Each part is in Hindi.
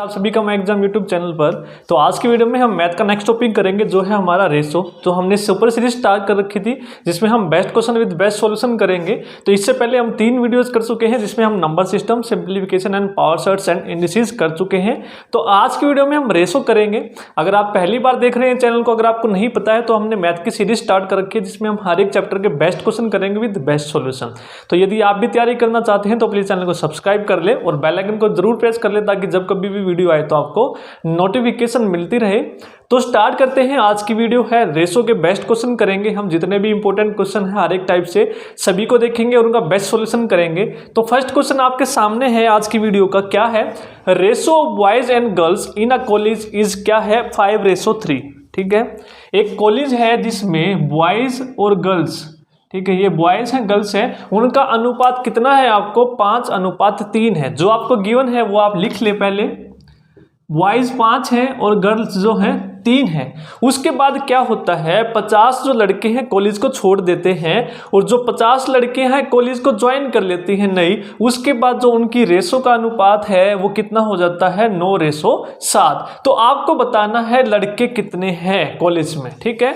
आप सभी का मैं एग्जाम यूट्यूब चैनल पर। तो आज की वीडियो में हम मैथ का नेक्स्ट टॉपिक करेंगे जो है हमारा रेशो। तो हमने सुपर सीरीज स्टार्ट कर रखी थी जिसमें हम best question with best solution करेंगे। तो इससे पहले हम 3 वीडियोस कर चुके हैं जिसमें हम number system, simplification and power shirts and indices कर चुके हैं। तो आज की वीडियो में हम रेशो करेंगे। अगर आप पहली बार देख रहे हैं चैनल को, अगर आपको नहीं पता है तो हमने मैथ की सीरीज स्टार्ट कर रखी है जिसमें हम हर एक चैप्टर के बेस्ट क्वेश्चन करेंगे विद बेस्ट सॉल्यूशन। तो यदि आप भी तैयारी करना चाहते हैं तो प्लीज चैनल को सब्सक्राइब कर ले और बेल आइकन को जरूर प्रेस कर ले ताकि जब कभी भी वीडियो आए तो आपको नोटिफिकेशन मिलती रहे। तो स्टार्ट करते हैं। आज की वीडियो है रेशो के बेस्ट क्वेश्चन करेंगे हम। जितने भी इंपॉर्टेंट क्वेश्चन है हर एक टाइप से सभी को देखेंगे और उनका बेस्ट सॉल्यूशन करेंगे। तो फर्स्ट क्वेश्चन आपके सामने है आज की वीडियो का, क्या है? Ratio of boys and girls in a college is क्या है? 5:3। ठीक है, एक कॉलेज है जिसमें बॉयज और गर्ल्स, ठीक है, ये बॉयज हैं गर्ल्स हैं, उनका अनुपात कितना है? आपको 5:3 है। जो आपको गिवन है वो आप लिख ले पहले। बॉयज 5 हैं और गर्ल्स जो हैं 3 हैं। उसके बाद क्या होता है, 50 जो लड़के हैं कॉलेज को छोड़ देते हैं और जो 50 लड़के हैं कॉलेज को ज्वाइन कर लेती हैं नई। उसके बाद जो उनकी रेशो का अनुपात है वो कितना हो जाता है? 9:7। तो आपको बताना है लड़के कितने हैं कॉलेज में। ठीक है,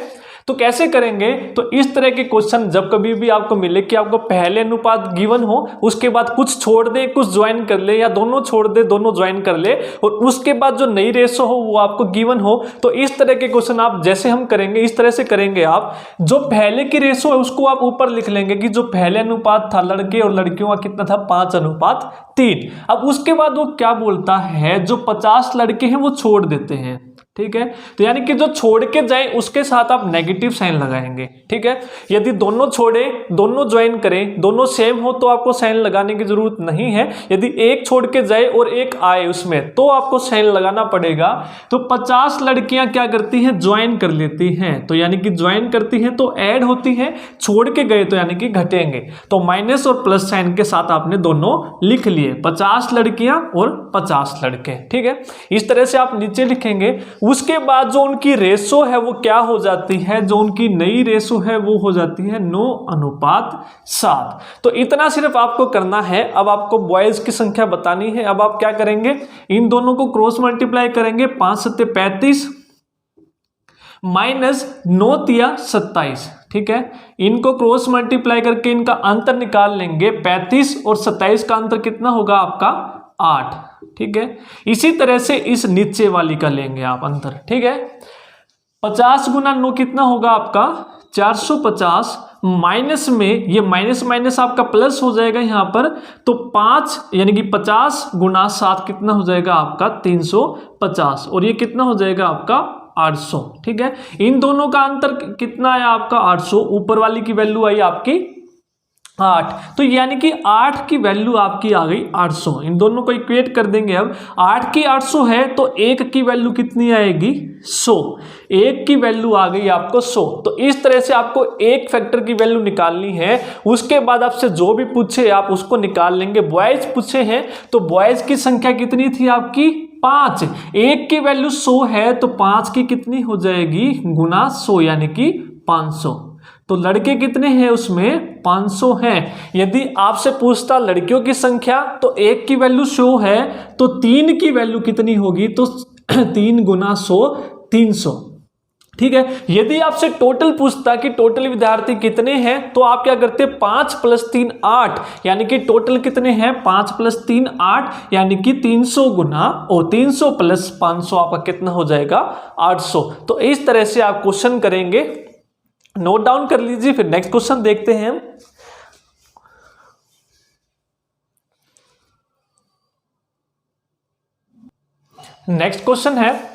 तो कैसे करेंगे? तो इस तरह के क्वेश्चन जब कभी भी आपको मिले कि आपको पहले अनुपात गिवन हो, उसके बाद कुछ छोड़ दे कुछ ज्वाइन कर ले, या दोनों छोड़ दे दोनों ज्वाइन कर ले, और उसके बाद जो नई रेशो हो वो आपको गिवन हो, तो इस तरह के क्वेश्चन आप जैसे हम करेंगे इस तरह से करेंगे। आप जो पहले की रेशो है उसको आप ऊपर लिख लेंगे कि जो पहले अनुपात था लड़के और लड़कियों का कितना था? 5:3। अब उसके बाद वो क्या बोलता है, जो 50 लड़के हैं वो छोड़ देते हैं। ठीक है, तो यानी कि जो छोड़ के जाए उसके साथ आप नेगेटिव साइन लगाएंगे। ठीक है, यदि दोनों छोड़े दोनों ज्वाइन करें दोनों सेम हो तो आपको साइन लगाने की जरूरत नहीं है। यदि एक छोड़ के जाए और एक आए उसमें तो आपको साइन लगाना पड़ेगा। तो 50 लड़कियां क्या करती हैं? ज्वाइन कर लेती हैं। तो यानी कि ज्वाइन करती हैं तो ऐड होती हैं, छोड़ के गए तो यानी कि घटेंगे। तो माइनस और प्लस साइन के साथ आपने दोनों लिख लिए, 50 लड़कियां और 50 लड़के। ठीक है, इस तरह से आप नीचे लिखेंगे। उसके बाद जो उनकी रेशो है वो क्या हो जाती है? जो उनकी नई रेशो है वो हो जाती है 9:7। तो इतना सिर्फ आपको करना है। अब आपको बॉयज की संख्या बतानी है। अब आप क्या करेंगे? इन दोनों को क्रॉस मल्टीप्लाई करेंगे। 5×7 = 35 माइनस 9×3 = 27। ठीक है, इनको क्रॉस मल्टीप्लाई करके इनका अंतर निकाल लेंगे। 35 और 27 का अंतर कितना होगा आपका? 8। ठीक है, इसी तरह से इस नीचे वाली का लेंगे आप अंतर। ठीक है, 50 × 9 कितना होगा आपका? 450। माइनस में ये माइनस माइनस आपका प्लस हो जाएगा यहाँ पर, तो 5 यानी कि 50 × 7 कितना हो जाएगा आपका? 350। और ये कितना हो जाएगा आपका? 800। ठीक है, इन दोनों का अंतर कितना आया आपका? 800। ऊपर वाली की वैल्यू आई आपकी 8। तो यानी कि 8 की वैल्यू आपकी आ गई 800। इन दोनों को इक्वेट कर देंगे। अब 8 की 800 है तो 1 की वैल्यू कितनी आएगी? 100। 1 की वैल्यू आ गई आपको 100। तो इस तरह से आपको एक फैक्टर की वैल्यू निकालनी है। उसके बाद आपसे जो भी पूछे आप उसको निकाल लेंगे। बॉयज पूछे हैं तो बॉयज की संख्या कितनी थी आपकी? 5। 1 की वैल्यू 100 है तो 5 की कितनी हो जाएगी? गुना 100 यानी कि 500। तो लड़के कितने हैं उसमें? 500 हैं। यदि आपसे पूछता लड़कियों की संख्या तो 1 की वैल्यू 100 है तो 3 की वैल्यू कितनी होगी? तो 3 × 100 300। ठीक है, यदि आपसे टोटल पूछता कि टोटल विद्यार्थी कितने हैं तो आप क्या करते? 5 + 3 = 8, यानी कि टोटल कितने हैं? 5 + 3 = 8, यानी कि 300 + 500 आपका कितना हो जाएगा? 800। तो इस तरह से आप क्वेश्चन करेंगे, नोट डाउन कर लीजिए। फिर नेक्स्ट क्वेश्चन देखते हैं। नेक्स्ट क्वेश्चन है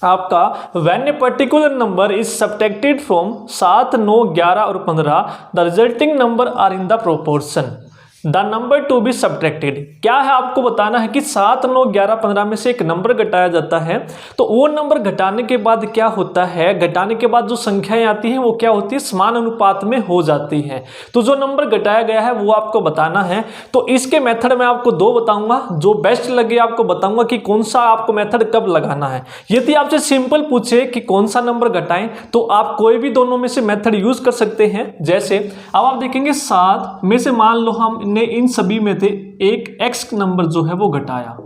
आपका, when a particular number is subtracted from 7, 9, 11 और 15 the resulting number are in the proportion the number to be subtracted. क्या है आपको बताना है कि 7, 9, 11, 15 में से एक नंबर घटाया जाता है। तो वो नंबर घटाने के बाद क्या होता है? घटाने के बाद जो संख्याएं आती हैं वो क्या होती है? समान अनुपात में हो जाती हैं। तो जो नंबर घटाया गया है वो आपको बताना है। तो इसके मेथड में आपको 2 बताऊंगा, जो बेस्ट लगे आपको बताऊंगा कि कौन सा आपको मेथड कब लगाना है। यदि आपसे सिंपल पूछे कि कौन सा नंबर घटाएं तो आप कोई भी दोनों में से मेथड यूज कर सकते हैं। जैसे अब आप देखेंगे 7 में से मान लो हम ने इन सभी में से एक x नंबर जो है वो घटाया।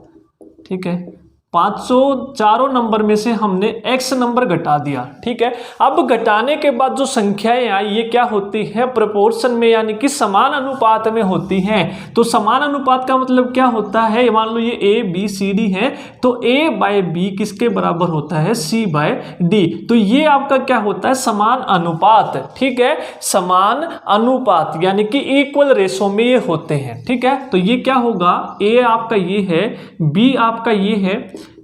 ठीक है, 500 चारों नंबर में से हमने x नंबर घटा दिया, ठीक है। अब घटाने के बाद जो संख्याएं आई ये क्या होती है, प्रोपोर्शन में यानी कि समान अनुपात में होती हैं। तो समान अनुपात का मतलब क्या होता है, मान लो ये a b c d है तो a बाय b किसके बराबर होता है, c बाय d। तो ये आपका क्या होता है, समान अनुपात, ठीक है। समान अनुपात यानी कि इक्वल रेशो में ये होते हैं, ठीक है। तो ये क्या होगा, a आपका ये है, b आपका ये है,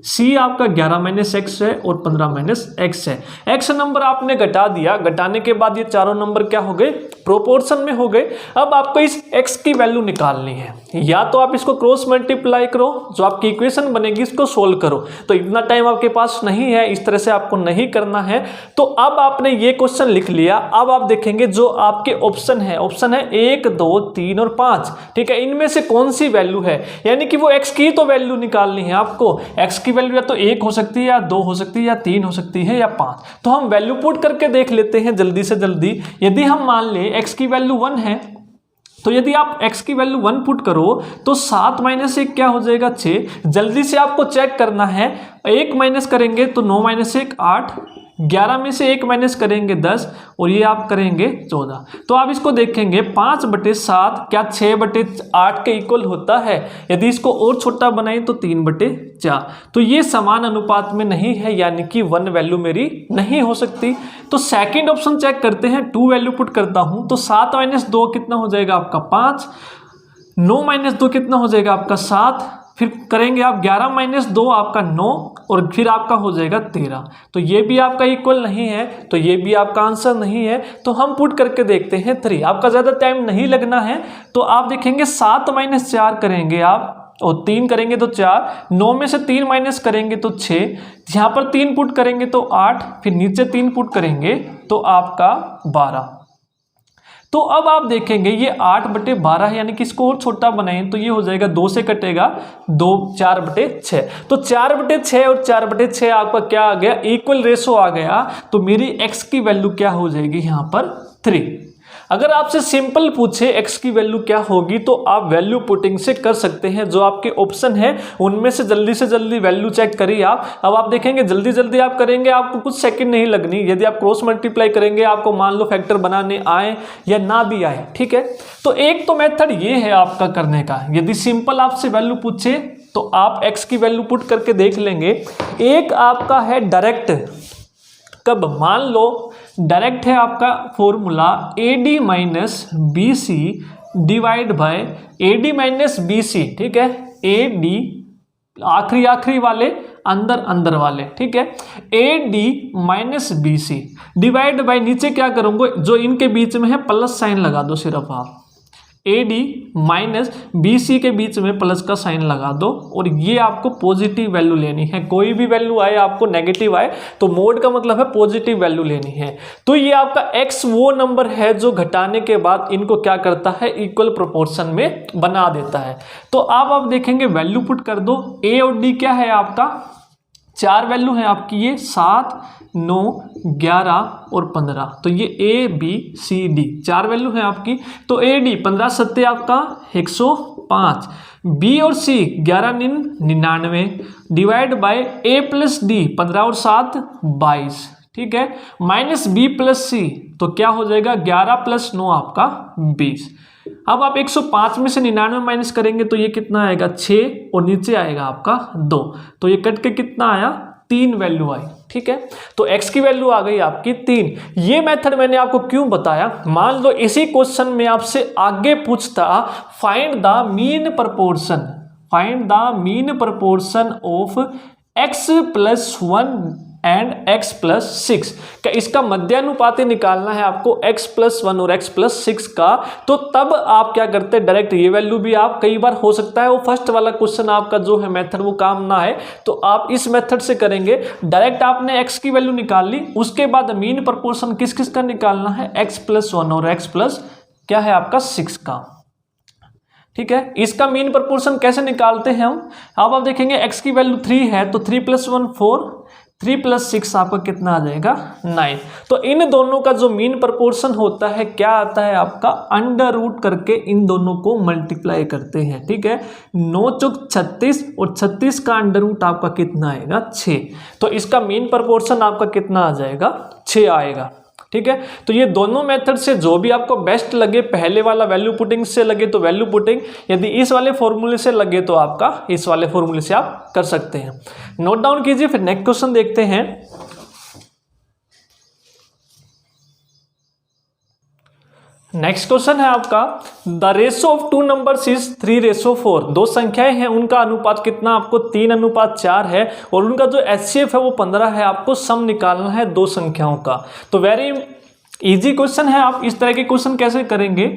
C आपका 11 माइनस एक्स है और 15 माइनस एक्स है। x नंबर आपने घटा दिया, घटाने के बाद ये चारों नंबर क्या हो गए, प्रोपोर्शन में हो गए। अब आपको इस x की वैल्यू निकालनी है, या तो आप इसको क्रॉस मल्टीप्लाई करो, जो आपकी इक्वेशन बनेगी इसको सोल्व करो। तो इतना टाइम आपके पास नहीं है, इस तरह से आपको नहीं करना है। तो अब आपने ये क्वेश्चन लिख लिया। अब आप देखेंगे जो आपके ऑप्शन है 1 2 3 और 5, ठीक है। इनमें से कौन सी वैल्यू है, यानी कि वो x की तो वैल्यू निकालनी है आपको। x की वैल्यू या तो 1 हो सकती है या 2 हो सकती है या 3 हो सकती है या 5। तो हम वैल्यू पुट करके देख लेते हैं जल्दी से जल्दी। यदि हम मान ले x की वैल्यू 1 है, तो यदि आप x की वैल्यू 1 पुट करो तो 7 माइनस 1 क्या हो जाएगा, 6। जल्दी से आपको चेक करना है, 1 माइनस करेंगे तो 9 माइनस 1 8, 11 में से 1 माइनस करेंगे 10 और ये आप करेंगे 14। तो आप इसको देखेंगे 5/7 क्या 6/8 के इक्वल होता है। यदि इसको और छोटा बनाएं तो 3/4। तो ये समान अनुपात में नहीं है, यानी कि 1 वैल्यू मेरी नहीं हो सकती। तो सेकंड ऑप्शन चेक करते हैं, 2 वैल्यू पुट करता हूं तो 7 माइनस 2 कितना हो जाएगा आपका 5, 9 माइनस 2 कितना हो जाएगा आपका 7, फिर करेंगे आप 11 माइनस 2 आपका 9 और फिर आपका हो जाएगा 13। तो ये भी आपका इक्वल नहीं है, तो ये भी आपका आंसर नहीं है। तो हम पुट करके देखते हैं 3। आपका ज़्यादा टाइम नहीं लगना है। तो आप देखेंगे 7 माइनस 4 करेंगे आप और 3 करेंगे तो 4, 9 में से 3 माइनस करेंगे तो 6, यहाँ पर 3 पुट करेंगे तो 8, फिर नीचे 3 पुट करेंगे तो आपका 12। तो अब आप देखेंगे ये 8/12 है, यानी कि इसको और छोटा बनाएं तो ये हो जाएगा 2 से कटेगा 2, 4/6। तो 4/6 और 4/6 आपका क्या आ गया, इक्वल रेशो आ गया। तो मेरी x की वैल्यू क्या हो जाएगी यहाँ पर 3। अगर आपसे सिंपल पूछे x की वैल्यू क्या होगी तो आप वैल्यू पुटिंग से कर सकते हैं। जो आपके ऑप्शन है उनमें से जल्दी वैल्यू चेक करिए आप। अब आप देखेंगे जल्दी आप करेंगे, आपको कुछ सेकंड नहीं लगनी। यदि आप क्रॉस मल्टीप्लाई करेंगे, आपको मान लो फैक्टर बनाने आए या ना भी आए, ठीक है। तो एक तो मेथड ये है आपका करने का। यदि सिंपल आपसे वैल्यू पूछे तो आप x की वैल्यू पुट करके देख लेंगे। एक आपका है डायरेक्ट, कब, मान लो डायरेक्ट है आपका formula AD minus BC divide by AD minus BC, ठीक है। AD आखिरी वाले अंदर वाले, ठीक है। AD minus BC divide by, नीचे क्या करूंगा, जो इनके बीच में है प्लस साइन लगा दो सिर्फ आप। AD माइनस BC के बीच में प्लस का साइन लगा दो और ये आपको पॉजिटिव वैल्यू लेनी है। कोई भी वैल्यू आए, आपको नेगेटिव आए तो मोड का मतलब है पॉजिटिव वैल्यू लेनी है। तो ये आपका x वो नंबर है जो घटाने के बाद इनको क्या करता है, इक्वल प्रोपोर्शन में बना देता है। तो आप देखेंगे वैल्यू पुट कर दो। A और D क्या है आपका, 4 वैल्यू है आपकी, ये 7, 9, 11 और 15। तो ये ABCD 4 वैल्यू है आपकी। तो AD 15 सत्ते आपका 105, B और C 11 99 divide by A plus D 15 और 7 22, ठीक है। माइनस B प्लस C तो क्या हो जाएगा 11 प्लस 9 आपका 20। अब आप 105 में से 99 माइनस करेंगे तो ये कितना आएगा 6 और नीचे आएगा आपका 2। तो ये कट के कितना आया 3 वैल्यू आई, ठीक है। तो x की वैल्यू आ गई आपकी 3। ये मेथड मैंने आपको क्यों बताया, मान लो इसी क्वेश्चन में आपसे आगे पूछता find the mean proportion of x plus 1 and x plus 6 का, इसका मध्यानुपाती निकालना है आपको x प्लस 1 और x प्लस 6 का। तो तब आप क्या करते हैं, डायरेक्ट ये वैल्यू भी आप, कई बार हो सकता है वो फर्स्ट वाला क्वेश्चन आपका जो है मेथड वो काम ना है, तो आप इस मेथड से करेंगे। डायरेक्ट आपने x की वैल्यू निकाल ली, उसके बाद मीन प्रपोर्शन किस किस का निकालना है, x प्लस 1 और x प्लस क्या है आपका 6 का, ठीक है। इसका मीन प्रपोर्शन कैसे निकालते हैं हम, अब आप देखेंगे x की वैल्यू 3 है तो 3 प्लस 1 4, 3 + 6 आपका कितना आ जाएगा 9। तो इन दोनों का जो मीन प्रपोर्शन होता है क्या आता है आपका, अंडर रूट करके इन दोनों को मल्टीप्लाई करते हैं। ठीक है, 9 चौक 36 और 36 का अंडर रूट आपका कितना आएगा 6। तो इसका मीन प्रपोर्शन आपका कितना आ जाएगा 6 आएगा। ठीक है, तो ये दोनों मेथड से जो भी आपको बेस्ट लगे, पहले वाला वैल्यू पुटिंग से लगे तो वैल्यू पुटिंग, यदि इस वाले फॉर्मूले से लगे तो आपका इस वाले फॉर्मूले से आप कर सकते हैं। नोट डाउन कीजिए, फिर नेक्स्ट क्वेश्चन देखते हैं। नेक्स्ट क्वेश्चन है आपका, the ratio of two numbers is 3:4। दो संख्याएं हैं, उनका अनुपात कितना, आपको 3:4 है और उनका जो HCF है वो 15 है। आपको सम निकालना है दो संख्याओं का। तो वेरी इजी क्वेश्चन है। आप इस तरह के क्वेश्चन कैसे करेंगे,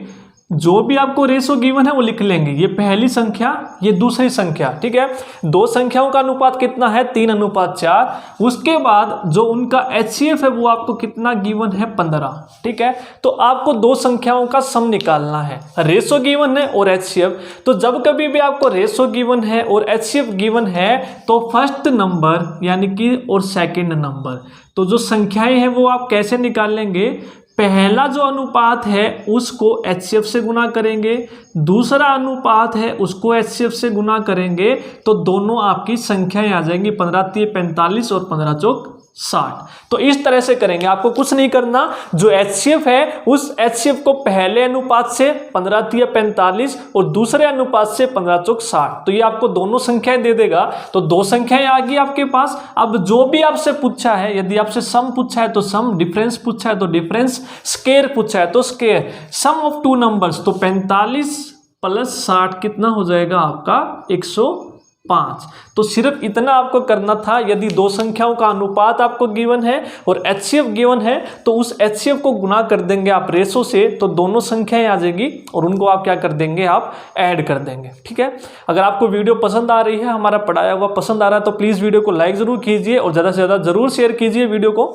जो भी आपको रेशो गिवन है वो लिख लेंगे, ये पहली संख्या ये दूसरी संख्या। ठीक है, दो संख्याओं का अनुपात कितना है 3:4। उसके बाद जो उनका HCF है वो आपको कितना गिवन है 15। ठीक है, तो आपको दो संख्याओं का सम निकालना है, रेशो गिवन है और HCF। तो जब कभी भी आपको रेशो गिवन है और HCF गिवन है तो फर्स्ट नंबर यानी कि और सेकेंड नंबर, तो जो संख्याएं हैं वो आप कैसे निकालेंगे, पहला जो अनुपात है उसको HCF से गुना करेंगे, दूसरा अनुपात है उसको HCF से गुना करेंगे, तो दोनों आपकी संख्याएं आ जाएंगी 15×3 45 और 15×4 60। तो इस तरह से करेंगे, आपको कुछ नहीं करना। जो HCF है उस HCF को पहले अनुपात से 15×3 45 और दूसरे अनुपात से 15×4 60, तो ये आपको दोनों संख्याएं दे देगा। तो दो संख्याएं आ गई आपके पास। अब जो भी आपसे पूछा है, यदि आपसे सम पूछा है तो सम, डिफरेंस पूछा है तो डिफरेंस, स्केयर पूछा है तो square. Sum of two numbers, तो 45 + 60 कितना हो जाएगा आपका 105। तो सिर्फ इतना आपको करना था। यदि दो संख्याओं का अनुपात आपको गिवन है और HCF गिवन है तो उस HCF को गुना कर देंगे आप रेशो से, तो दोनों संख्याएं आ जाएगी और उनको आप क्या कर देंगे, आप ऐड कर देंगे। ठीक है, अगर आपको वीडियो पसंद आ रही है, हमारा पढ़ाया हुआ पसंद आ रहा है, तो प्लीज़ वीडियो को लाइक ज़रूर कीजिए और ज़्यादा से ज़्यादा ज़रूर शेयर कीजिए वीडियो को।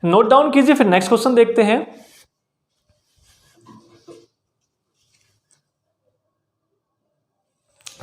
नोट डाउन कीजिए, फिर नेक्स्ट क्वेश्चन देखते हैं।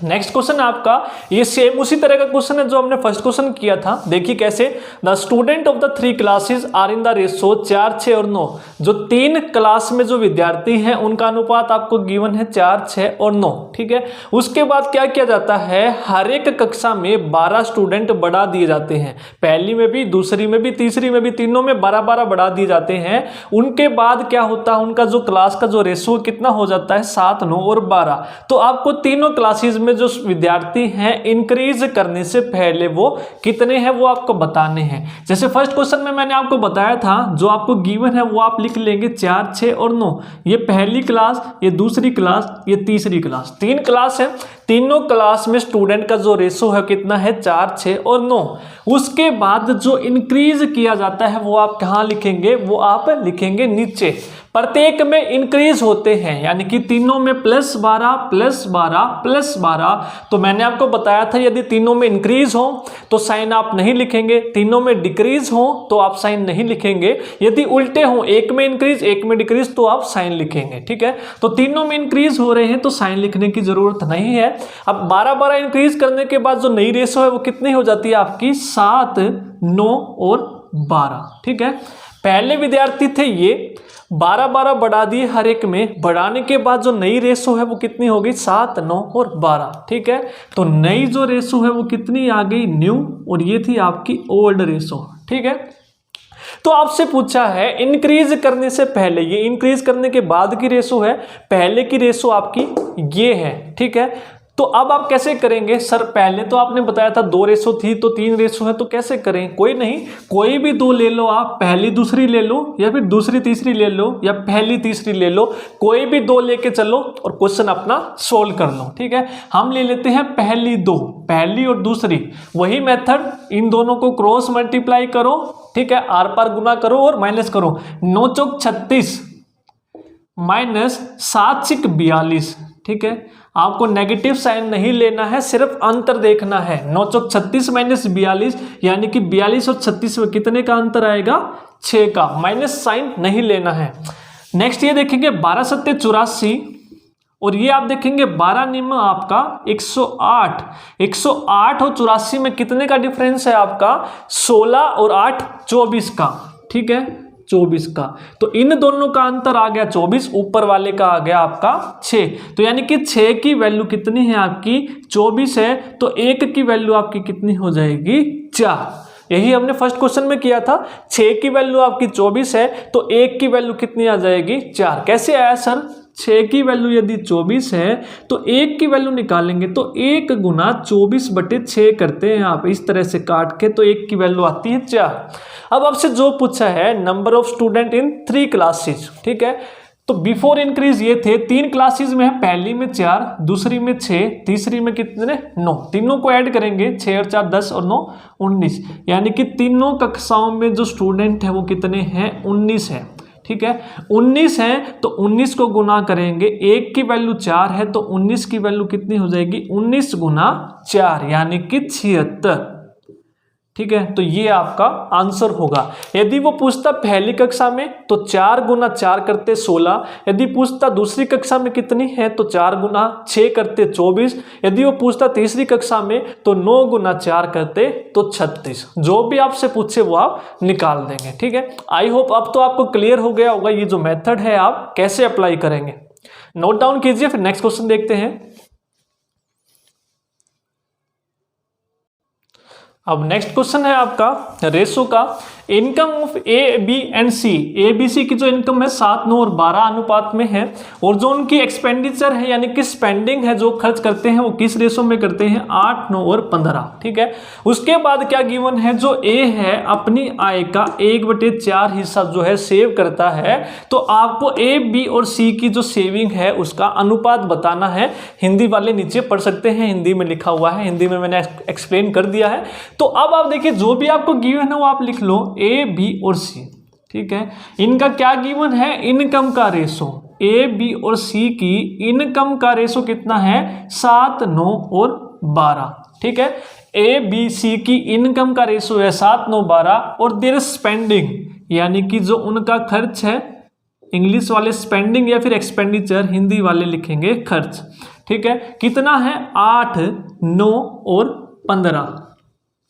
नेक्स्ट क्वेश्चन आपका ये सेम उसी तरह का क्वेश्चन है जो हमने फर्स्ट क्वेश्चन किया था। देखिए कैसे, the student of the 3 classes are in the ratio 4, 6 और 9। जो 3 क्लास में जो विद्यार्थी हैं उनका अनुपात आपको गिवन है 4, 6 और 9। ठीक है, उसके बाद क्या किया जाता है, हर एक कक्षा में 12 स्टूडेंट बढ़ा दिए जाते हैं। पहली में भी, दूसरी में भी, तीसरी में भी, तीनों में 12-12 बढ़ा दिए जाते हैं। उनके बाद क्या होता है, उनका जो क्लास का जो रेशो कितना हो जाता है 7, 9 और 12। तो आपको तीनों क्लासेस में जो विद्यार्थी हैं इंक्रीज करने से पहले वो कितने हैं वो आपको बताने हैं। जैसे फर्स्ट क्वेश्चन में मैंने आपको बताया था, जो आपको गिवन है वो आप लिख लेंगे 4, 6 और 9। ये पहली क्लास, ये दूसरी क्लास, ये तीसरी क्लास, 3 क्लास है। तीनों क्लास में स्टूडेंट का जो रेशो है कितना है 4, 6 और 9। उसके बाद जो इंक्रीज किया जाता है वो आप कहाँ लिखेंगे, वो आप लिखेंगे नीचे। प्रत्येक में इंक्रीज होते हैं, यानी कि तीनों में +12 +12 +12। तो मैंने आपको बताया था यदि तीनों में इंक्रीज हो तो साइन आप नहीं लिखेंगे, तीनों में डिक्रीज हो तो आप साइन नहीं लिखेंगे। यदि उल्टे हो, एक में इंक्रीज एक में डिक्रीज, तो आप साइन लिखेंगे। ठीक है, तो तीनों में इंक्रीज हो रहे हैं तो साइन लिखने की जरूरत नहीं है। अब 12-12 इंक्रीज करने के बाद जो नई रेशो है वो कितनी हो जाती है आपकी 7, 9 और 12। ठीक है, पहले विद्यार्थी थे ये 12-12 बढ़ा दिए हर एक में, बढ़ाने के बाद जो नई रेशो है वो कितनी हो गई 7, 9 और 12। ठीक है, तो नई जो रेशो है वो कितनी आ गई न्यू, और ये थी आपकी ओल्ड रेशो। ठीक है, तो आपसे पूछा है इंक्रीज करने से पहले, ये इंक्रीज करने के बाद की रेशो है, पहले की रेशो आपकी ये है। ठीक है, तो अब आप कैसे करेंगे, सर पहले तो आपने बताया था 2 रेशो थी तो 3 रेशो है, तो कैसे करें, कोई नहीं, कोई भी 2 ले लो आप, पहली दूसरी ले लो या फिर दूसरी तीसरी ले लो या पहली तीसरी ले लो, कोई भी 2 लेके चलो और क्वेश्चन अपना सोल्व कर लो। ठीक है, हम ले लेते हैं पहली 2, पहली और दूसरी, वही मेथड, इन दोनों को क्रॉस मल्टीप्लाई करो। ठीक है, आर पार गुना करो और माइनस करो। 9 चौक 36 -7 6 42। ठीक है, आपको नेगेटिव साइन नहीं लेना है, सिर्फ अंतर देखना है। 9 चौक 36 -42, यानी कि 42 और 36 में कितने का अंतर आएगा 6 का, माइनस साइन नहीं लेना है। नेक्स्ट ये देखेंगे 12 × 7 = 84 और ये आप देखेंगे 12 नियम आपका 108 और 84 में कितने का डिफरेंस है आपका 16 और 8 24 का, ठीक है 24 का। तो इन दोनों का अंतर आ गया 24, ऊपर वाले का आ गया आपका 6। तो यानी कि 6 की वैल्यू कितनी है आपकी 24 है, तो 1 की वैल्यू आपकी कितनी हो जाएगी 4। यही हमने फर्स्ट क्वेश्चन में किया था, 6 की वैल्यू आपकी 24 है तो 1 की वैल्यू कितनी आ जाएगी 4। कैसे आया सर, 6 की वैल्यू यदि 24 है तो 1 की वैल्यू निकालेंगे तो 1 गुना 24/6 करते हैं आप इस तरह से काट के, तो 1 की वैल्यू आती है 4। अब आपसे जो पूछा है number of student in 3 classes, ठीक है, तो बिफोर इंक्रीज ये थे 3 क्लासेस में है, पहली में 4, दूसरी में 6, तीसरी में कितने 9, तीनों को ऐड करेंगे 6 और 4 10 और 9 19, यानी कि तीनों कक्षाओं में जो स्टूडेंट है वो कितने हैं 19 है, ठीक है 19 है। तो 19 को गुना करेंगे, 1 की वैल्यू 4 है तो 19 की वैल्यू कितनी हो जाएगी 19 गुना 4 यानी कि 76, ठीक है। तो ये आपका आंसर होगा। यदि वो पूछता पहली कक्षा में तो 4 गुना 4 करते 16, यदि पूछता दूसरी कक्षा में कितनी है तो 4 गुना 6 करते 24, यदि वो पूछता तीसरी कक्षा में तो 9 गुना 4 करते तो 36। जो भी आपसे पूछे वो आप निकाल देंगे, ठीक है। आई होप अब तो आपको क्लियर हो गया होगा ये जो मेथड है आप कैसे अप्लाई करेंगे। नोट डाउन कीजिए, फिर नेक्स्ट क्वेश्चन देखते हैं। अब नेक्स्ट क्वेश्चन है आपका रेशो का। Income of A B and C, A B C की जो इनकम है 7 9 और 12 अनुपात में है, और जो उनकी एक्सपेंडिचर है यानी कि स्पेंडिंग है जो खर्च करते हैं वो किस रेशो में करते हैं 8 9 और 15, ठीक है। उसके बाद क्या गिवन है, जो ए है अपनी आय का 1/4 हिस्सा जो है सेव करता है, तो आपको ए बी और सी की जो सेविंग है उसका अनुपात बताना है। हिंदी वाले नीचे पढ़ सकते हैं, हिंदी में लिखा हुआ है, हिंदी में मैंने एक्सप्लेन कर दिया है। तो अब आप देखिए जो भी आपको गिवन है वो आप लिख लो, ए बी और सी, ठीक है। इनका क्या गिवन है, इनकम का रेशो, ए बी और सी की इनकम का रेशो कितना है 7 9 और 12, ठीक है। ए बी सी की इनकम का रेशो है 7 9 12, और देयर स्पेंडिंग यानी कि जो उनका खर्च है, इंग्लिश वाले स्पेंडिंग या फिर एक्सपेंडिचर, हिंदी वाले लिखेंगे खर्च, ठीक है, कितना है 8 9 और 15,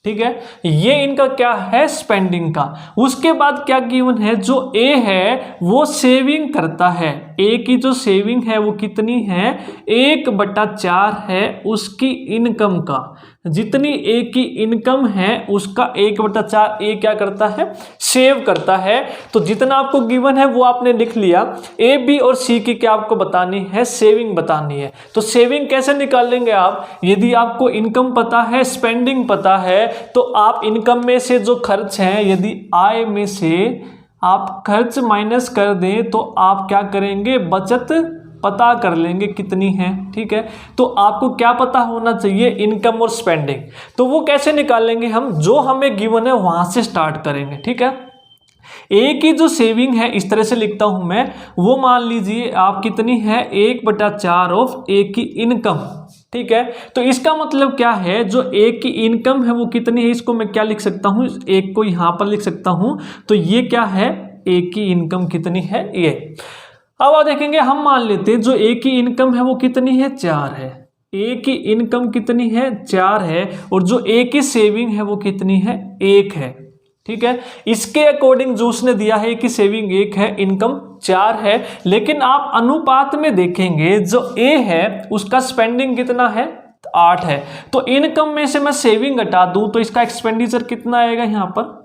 ठीक है। ये इनका क्या है स्पेंडिंग का। उसके बाद क्या गिवन है, जो ए है वो सेविंग करता है, ए की जो सेविंग है वो कितनी है 1/4 है उसकी इनकम का। जितनी ए की इनकम है उसका 1/4 ए क्या करता है सेव करता है। तो जितना आपको गिवन है वो आपने लिख लिया। ए बी और सी की क्या आपको बतानी है, सेविंग बतानी है। तो सेविंग कैसे निकालेंगे आप, यदि आपको इनकम पता है स्पेंडिंग पता है तो आप इनकम में से जो खर्च है, यदि आय में से आप खर्च माइनस कर दें तो आप क्या करेंगे बचत पता कर लेंगे कितनी है, ठीक है। तो आपको क्या पता होना चाहिए, इनकम और स्पेंडिंग। तो वो कैसे निकालेंगे हम, जो हमें गिवन है वहां से स्टार्ट करेंगे, ठीक है। ए की जो सेविंग है इस तरह से लिखता हूं मैं, वो मान लीजिए आप कितनी है 1/4 ऑफ ए की इनकम, ठीक है। तो इसका मतलब क्या है, जो ए की इनकम है वो कितनी है, इसको मैं क्या लिख सकता हूं, एक को यहां पर लिख सकता हूं। तो ये क्या है, ए की इनकम कितनी है ये। अब आप देखेंगे हम मान लेते हैं जो ए की इनकम है वो कितनी है 4 है, ए की इनकम कितनी है 4 है, और जो ए की सेविंग है वो कितनी है 1 है, ठीक है। इसके अकॉर्डिंग जो उसने दिया है कि सेविंग 1 है, इनकम 4 है, लेकिन आप अनुपात में देखेंगे जो ए है उसका स्पेंडिंग कितना है 8 है। तो इनकम में से मैं सेविंग घटा दूं तो इसका एक्सपेंडिचर कितना आएगा, यहाँ पर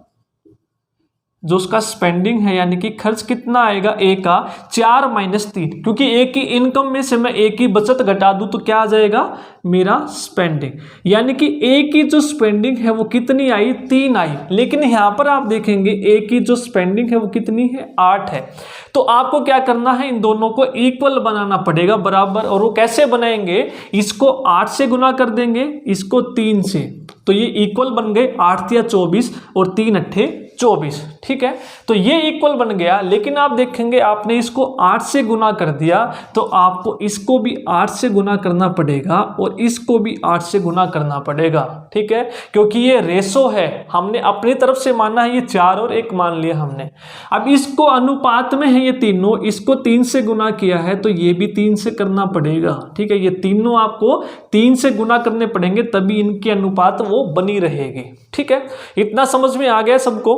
जो उसका स्पेंडिंग है यानी कि खर्च कितना आएगा ए का 4 - 3, क्योंकि ए की इनकम में से मैं ए की बचत घटा दूं तो क्या आ जाएगा मेरा स्पेंडिंग, यानी कि ए की जो स्पेंडिंग है वो कितनी आई 3 आई। लेकिन यहां पर आप देखेंगे ए की जो स्पेंडिंग है वो कितनी है 8 है। तो आपको क्या करना है, इन दोनों को इक्वल बनाना पड़ेगा, बराबर। और वो कैसे बनाएंगे, इसको 8 से गुना कर देंगे, इसको 3 से, तो ये इक्वल बन गए 8 या 24 और 3 अट्ठे 24, ठीक है। तो ये इक्वल बन गया, लेकिन आप देखेंगे आपने इसको 8 से गुना कर दिया तो आपको इसको भी 8 से गुना करना पड़ेगा और इसको भी 8 से गुना करना पड़ेगा, ठीक है, क्योंकि ये रेशो है, हमने अपनी तरफ से माना है, ये 4 और 1 मान लिया हमने। अब इसको अनुपात में है ये तीनों, इसको 3 से गुना किया है तो ये भी 3 से करना पड़ेगा, ठीक है। ये तीनों आपको 3 से गुना करने पड़ेंगे तभी इनकी अनुपात वो बनी रहेगी, ठीक है। इतना समझ में आ गया सबको।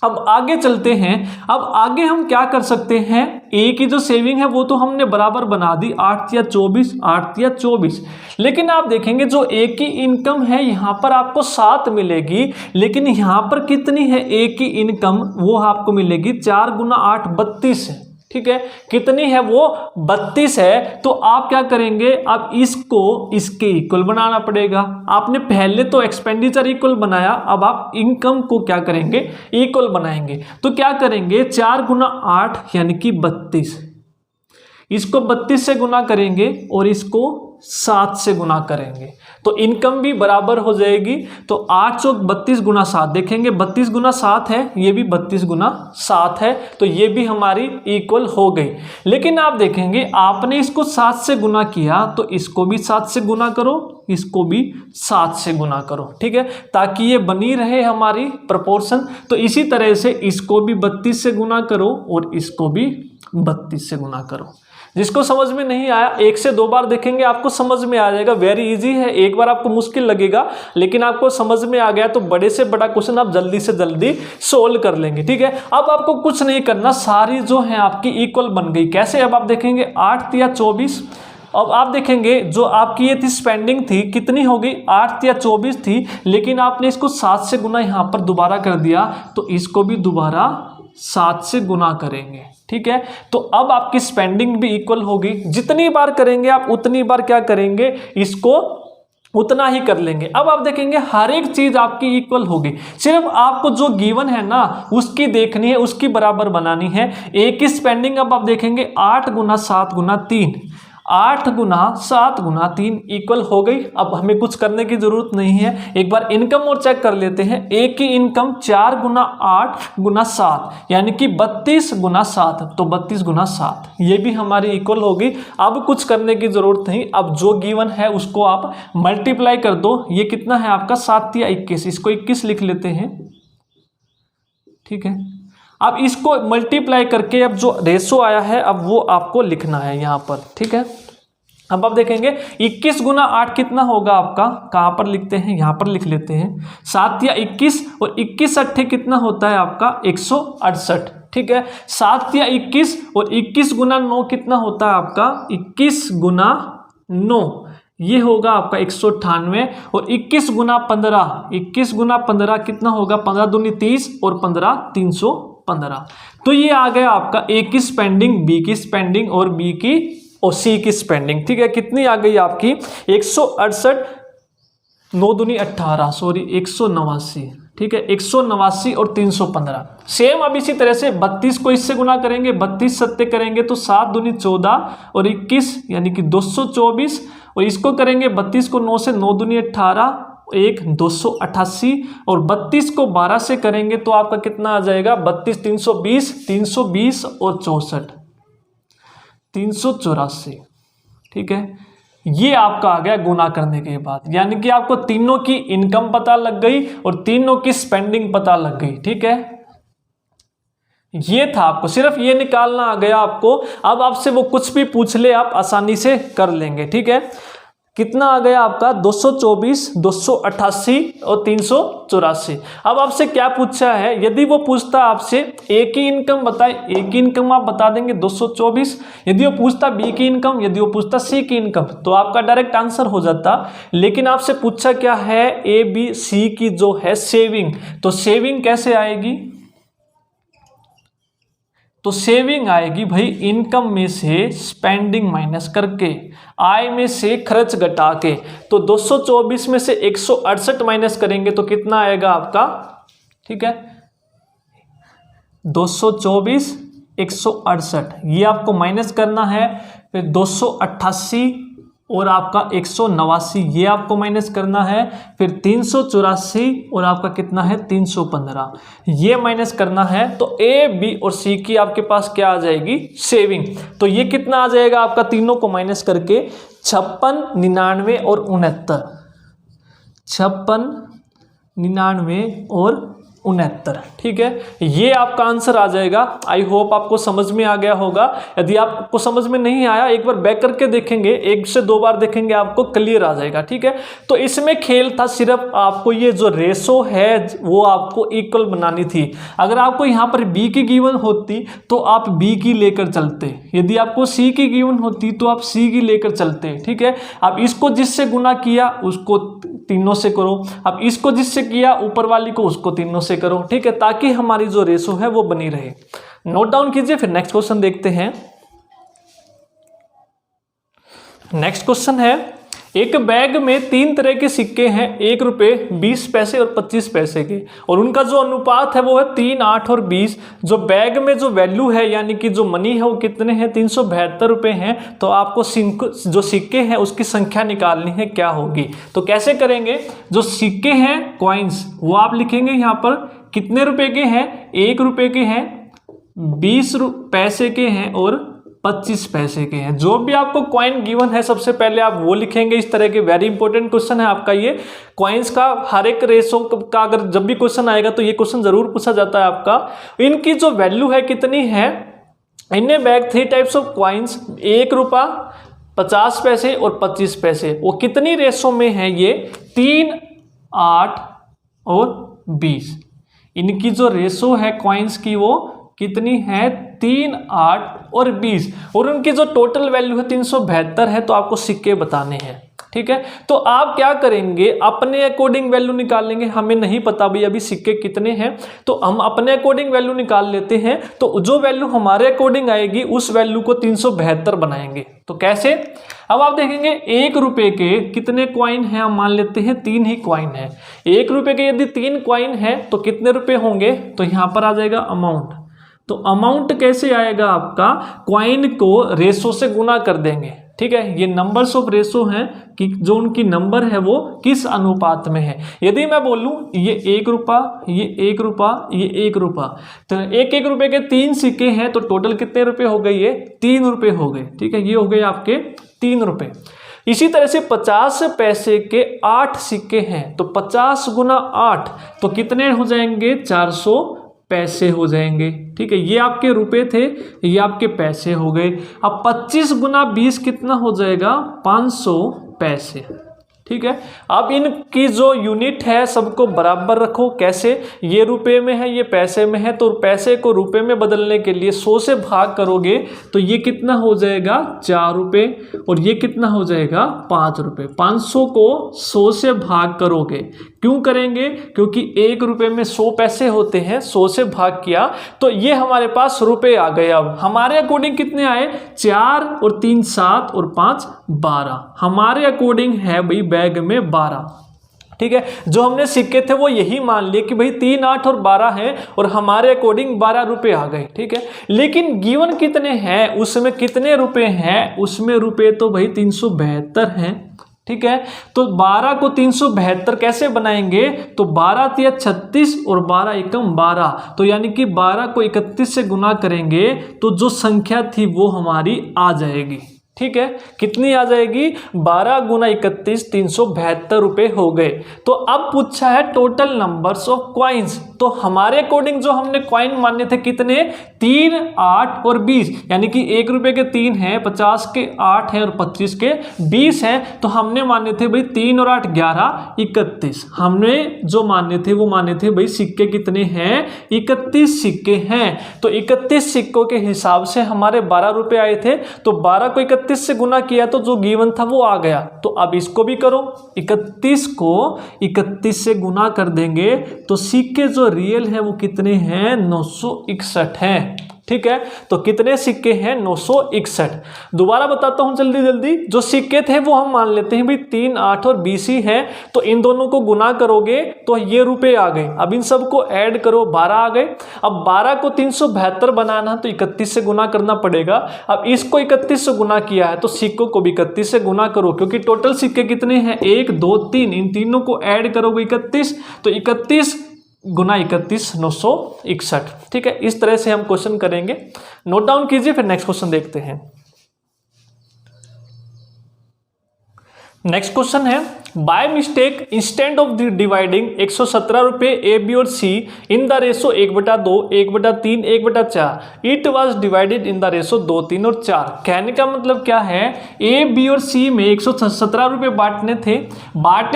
अब आगे चलते हैं। अब आगे हम क्या कर सकते हैं, ए की जो सेविंग है वो तो हमने बराबर बना दी, 8 या 24, 8 या 24। लेकिन आप देखेंगे जो ए की इनकम है यहाँ पर आपको 7 मिलेगी, लेकिन यहाँ पर कितनी है ए की इनकम, वो आपको मिलेगी 4 गुना 8 32 है, ठीक है। कितनी है वो 32 है। तो आप क्या करेंगे, अब इसको इसके इक्वल बनाना पड़ेगा। आपने पहले तो एक्सपेंडिचर इक्वल बनाया, अब आप इनकम को क्या करेंगे, इक्वल बनाएंगे। तो क्या करेंगे, 4 गुना 8 यानी कि 32, इसको 32 से गुना करेंगे और इसको 7 से गुना करेंगे तो इनकम भी बराबर हो जाएगी। तो 8 चौक 32 गुना 7, देखेंगे 32 गुना 7 है, ये भी 32 गुना 7 है, तो ये भी हमारी इक्वल हो गई। लेकिन आप देखेंगे आपने इसको 7 से गुना किया तो इसको भी 7 से गुना करो, इसको भी 7 से गुना करो, ठीक है, ताकि ये बनी रहे हमारी प्रोपोर्शन। तो इसी तरह से इसको भी 32 से गुना करो और इसको भी 32 से गुना करो। जिसको समझ में नहीं आया 1 से 2 बार देखेंगे आपको समझ में आ जाएगा, वेरी इजी है। एक बार आपको मुश्किल लगेगा, लेकिन आपको समझ में आ गया तो बड़े से बड़ा क्वेश्चन आप जल्दी से जल्दी सोल्व कर लेंगे, ठीक है। अब आपको कुछ नहीं करना, सारी जो है आपकी इक्वल बन गई। कैसे, अब आप देखेंगे 8 या 24, अब आप देखेंगे जो आपकी ये थी स्पेंडिंग थी कितनी हो गई, 8 या 24 थी, लेकिन आपने इसको 7 से गुना यहाँ पर दोबारा कर दिया तो इसको भी दोबारा 7 से गुना करेंगे, ठीक है। तो अब आपकी स्पेंडिंग भी इक्वल होगी। जितनी बार करेंगे आप उतनी बार क्या करेंगे, इसको उतना ही कर लेंगे। अब आप देखेंगे हर एक चीज आपकी इक्वल होगी, सिर्फ आपको जो गिवन है ना उसकी देखनी है, उसकी बराबर बनानी है। एक ही स्पेंडिंग अब आप देखेंगे 8 गुना 7 गुना 3, 8 गुना 7 गुना 3 इक्वल हो गई। अब हमें कुछ करने की जरूरत नहीं है। एक बार इनकम और चेक कर लेते हैं। एक की इनकम 4 गुना 8 गुना 7 यानी कि 32 गुना 7, तो 32 गुना 7 ये भी हमारी इक्वल होगी। अब कुछ करने की जरूरत नहीं, अब जो गिवन है उसको आप मल्टीप्लाई कर दो। ये कितना है आपका 7 या 21, इसको 21 लिख लेते हैं, ठीक है। अब इसको मल्टीप्लाई करके अब जो रेशो आया है अब वो आपको लिखना है यहाँ पर, ठीक है। अब आप देखेंगे 21 गुना 8 कितना होगा आपका, कहाँ पर लिखते हैं, यहाँ पर लिख लेते हैं। 7 या 21 और 21 अट्ठे कितना होता है आपका 168, ठीक है। 7 या 21 और 21 गुना 9 कितना होता है आपका 21 गुना 9, ये होगा आपका 198 और 21 गुना 15, 21 गुना 15 कितना होगा 15 दूनी 30 और 15 315। तो ये आ गया आपका ए की स्पेंडिंग, बी की स्पेंडिंग और बी की और सी की स्पेंडिंग, ठीक है। कितनी आ गई आपकी 168, 9 दूनी 18, सॉरी 189, ठीक है, 189 और 315। सेम अब इसी तरह से 32 को इससे गुना करेंगे, 32 सत्ते करेंगे तो 7 दूनी 14 और 21 यानी कि 224, और इसको करेंगे 32 को 9 से, 9 दूनी 18, 1 288 और 32 को 12 से करेंगे तो आपका कितना आ जाएगा 32 320, 320 और 64 384, ठीक है। ये आपका आ गया गुना करने के बाद, यानी कि आपको तीनों की इनकम पता लग गई और तीनों की स्पेंडिंग पता लग गई, ठीक है। ये था, आपको सिर्फ ये निकालना आ गया आपको। अब आपसे वो कुछ भी पूछ ले आप आसानी से कर लेंगे, ठीक है। कितना आ गया आपका 224, 288 और 384। अब आपसे क्या पूछा है, यदि वो पूछता आपसे ए की इनकम बताए, ए की इनकम आप बता देंगे 224। यदि वो पूछता बी की इनकम, यदि वो पूछता सी की इनकम, तो आपका डायरेक्ट आंसर हो जाता। लेकिन आपसे पूछा क्या है, ए बी सी की जो है सेविंग, तो सेविंग कैसे आएगी, तो सेविंग आएगी भाई इनकम में से स्पेंडिंग माइनस करके, आय में से खर्च घटा के। तो 224 में से 168 माइनस करेंगे तो कितना आएगा आपका, ठीक है, 224 168 ये आपको माइनस करना है। फिर 288 और आपका 189 ये आपको माइनस करना है। फिर 384 और आपका कितना है 315 ये माइनस करना है। तो ए बी और सी की आपके पास क्या आ जाएगी सेविंग। तो ये कितना आ जाएगा आपका तीनों को माइनस करके 56, 99 और 69। 56, 99 और 69 ठीक है, ये आपका आंसर आ जाएगा। आई होप आपको समझ में आ गया होगा। यदि आपको समझ में नहीं आया एक बार बैक करके देखेंगे, 1 से 2 बार देखेंगे आपको क्लियर आ जाएगा। ठीक है, तो इसमें खेल था सिर्फ आपको ये जो रेशो है वो आपको इक्वल बनानी थी। अगर आपको यहाँ पर बी की गिवन होती तो आप बी की लेकर चलते, यदि आपको सी की गिवन होती तो आप सी की लेकर चलते। ठीक है, अब इसको जिससे गुना किया उसको तीनों से करो, अब इसको जिससे किया ऊपर वाली को उसको तीनों से करो। ठीक है, ताकि हमारी जो रेशो है वो बनी रहे। नोट डाउन कीजिए, फिर नेक्स्ट क्वेश्चन देखते हैं। नेक्स्ट क्वेश्चन है, एक बैग में 3 तरह के सिक्के हैं, 1 रुपये, 20 पैसे और 25 पैसे के, और उनका जो अनुपात है वो है 3, 8 और 20। जो बैग में जो वैल्यू है यानी कि जो मनी है वो कितने हैं 372 रुपये हैं। तो आपको जो सिक्के हैं उसकी संख्या निकालनी है, क्या होगी। तो कैसे करेंगे, जो सिक्के हैं कॉइन्स वो आप लिखेंगे यहाँ पर कितने रुपए के हैं, 1 रुपये के हैं, 20 पैसे के हैं और 25 पैसे के हैं। जो भी आपको कॉइन गिवन है सबसे पहले आप वो लिखेंगे। इस तरह के वेरी इंपॉर्टेंट क्वेश्चन है आपका ये कॉइन्स का। हर एक रेशो का अगर जब भी क्वेश्चन आएगा तो ये क्वेश्चन जरूर पूछा जाता है आपका। इनकी जो वैल्यू है कितनी है, इन बैग 3 टाइप्स ऑफ कॉइन्स, 1 रुपया, 50 पैसे और 25 पैसे। वो कितनी रेशो में है ये 3, 8 और 20। इनकी जो रेशो है कॉइन्स की वो कितनी है 3, 8 और 20, और उनकी जो टोटल वैल्यू है 372 है। तो आपको सिक्के बताने हैं। ठीक है, तो आप क्या करेंगे अपने अकॉर्डिंग वैल्यू निकाल लेंगे। हमें नहीं पता भाई अभी सिक्के कितने हैं, तो हम अपने अकॉर्डिंग वैल्यू निकाल लेते हैं। तो जो वैल्यू हमारे अकॉर्डिंग आएगी उस वैल्यू को 372 बनाएंगे। तो कैसे, अब आप देखेंगे 1 रुपये के कितने क्वाइन हैं, हम मान लेते हैं 3 ही क्वाइन है। 1 रुपये के यदि 3 क्वाइन है तो कितने रुपए होंगे, तो यहाँ पर आ जाएगा अमाउंट। तो अमाउंट कैसे आएगा आपका, क्वाइन को रेशो से गुना कर देंगे। ठीक है, ये नंबर्स ऑफ रेशो हैं कि जो उनकी नंबर है वो किस अनुपात में है। यदि मैं बोलूं ये 1 रुपया, ये 1 रुपया, ये 1 रुपया, तो 1 रुपये के 3 सिक्के हैं तो टोटल कितने रुपए हो गए, ये 3 रुपये हो गए। ठीक है, ये हो गए आपके 3 रुपये। इसी तरह से 50 पैसे के 8 सिक्के हैं तो 50 गुना 8 तो कितने हो जाएंगे 400 पैसे हो जाएंगे। ठीक है, ये आपके रुपए थे, ये आपके पैसे हो गए। अब 25 गुना 20 कितना हो जाएगा 500 पैसे। ठीक है, अब इनकी जो यूनिट है सबको बराबर रखो। कैसे, ये रुपए में है ये पैसे में है, तो पैसे को रुपए में बदलने के लिए 100 से भाग करोगे तो ये कितना हो जाएगा 4 रुपये, और ये कितना हो जाएगा 5 रुपये। 500 को 100 से भाग करोगे, क्यों करेंगे, क्योंकि 1 रुपये में 100 पैसे होते हैं, 100 से भाग किया तो ये हमारे पास रुपए आ गए। अब हमारे अकॉर्डिंग कितने आए 4 और 3 7 और 5 12। हमारे अकॉर्डिंग है भाई बैग में 12। ठीक है, जो हमने सिक्के थे वो यही मान लिए कि भाई 3, 8 और 12 हैं और हमारे अकॉर्डिंग 12 रुपए आ गए। ठीक है, लेकिन गिवन कितने हैं, उसमें कितने रुपए हैं, उसमें रुपए तो भाई 372 हैं। ठीक है, तो 12 को 372 कैसे बनाएंगे, तो 12 तिया 36 और 12 एकम 12, तो यानी कि 12 को 31 से गुना करेंगे तो जो संख्या थी वो हमारी आ जाएगी। ठीक है, कितनी आ जाएगी 12 गुना 31 372 रुपये हो गए। तो अब पूछा है टोटल नंबर्स ऑफ क्वाइंस, तो हमारे अकॉर्डिंग जो हमने क्वाइन माने थे कितने 3, 8 और 20, यानी कि 1 रुपये के 3 हैं, 50 के 8 हैं और 25 के 20 हैं। तो हमने माने थे भाई 3 और 8 11 31। हमने जो माने थे वो माने थे भाई सिक्के कितने हैं 31 सिक्के हैं। तो 31 सिक्कों के हिसाब से हमारे 12 रुपये आए थे। तो 12 को 31 से गुना किया तो जो गिवन था वो आ गया। तो अब इसको भी करो, 31 को 31 से गुना कर देंगे तो सिक्के जो जो रियल है वो कितने हैं, 961 हैं। ठीक है, तो कितने सिक्के हैं, 961। दोबारा बताता हूं जल्दी जल्दी, जो सिक्के थे वो हम मान लेते हैं भाई 3, 8 और 20 ही हैं, तो इन दोनों को गुना करोगे तो ये रुपए आ गए। अब इन सबको ऐड करो, 12 आ गए। अब 12 को 372 बनाना तो 31 से गुना करना पड़ेगा। अब इसको 31 से गुना किया है तो सिक्कों को भी 31 से गुना करो, क्योंकि टोटल सिक्के कितने हैं, 1, 2, 3, इन तीनों को ऐड करोगे 31, तो 31 गुना 31, 961। ठीक है, इस तरह से हम क्वेश्चन करेंगे। नोट डाउन कीजिए, फिर नेक्स्ट क्वेश्चन देखते हैं। नेक्स्ट क्वेश्चन है, by mistake instant of dividing 117 रुपए ए बी और C in the ratio 1/2, 1/3, 1/4 it was divided in the ratio 2, 3 और 4। कहने का मतलब क्या है, ए बी और सी में 117 रुपए बांटने